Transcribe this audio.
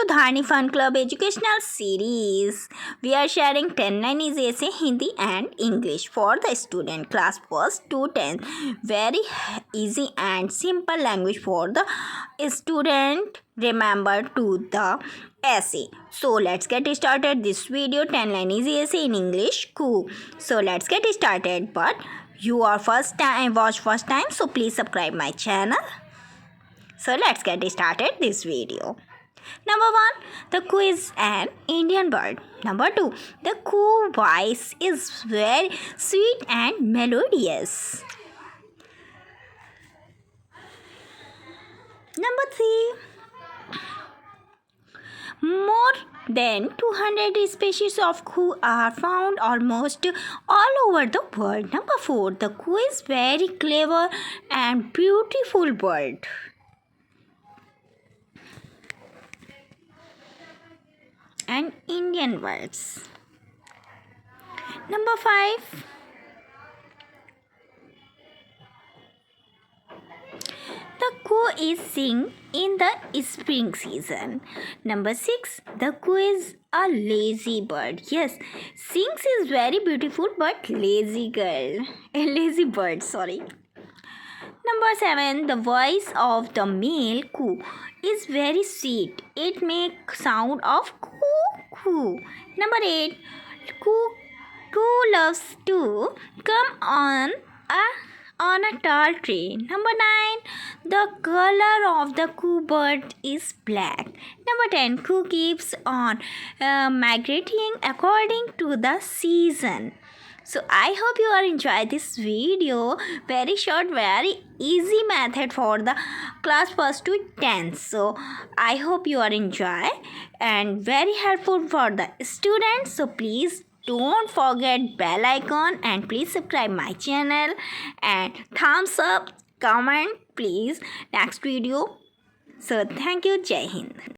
Dharni Fun Club Educational Series. We are sharing 10 line easy essay Hindi and English for the student class 1st to 10th. Very easy and simple language for the student. Remember to the essay. So let's get started this video 10 line easy essay in English. Cool. So let's get started. But you are first time so please subscribe my channel. So let's get started this video. Number 1, the coo is an Indian bird. Number 2, the coo voice is very sweet and melodious. Number 3, more than 200 species of coo are found almost all over the world. Number 4, the coo is very clever and beautiful bird. And Indian words. Number 5, the coo is sing in the spring season. Number 6, the coo is a lazy bird. Yes, sings is very beautiful but lazy bird, sorry. Number 7, the voice of the male coo is very sweet. It makes sound of kuhu-kuhu. Number 8, coo loves to come on a tall tree. Number 9, the color of the coo bird is black. Number 10, coo keeps on migrating according to the season. So I hope you are enjoying this video. Very short, very easy method for the class 1st to 10th. So I hope you are enjoy and very helpful for the students. So please don't forget bell icon and please subscribe my channel and thumbs up, comment please next video. So thank you. Jai Hind.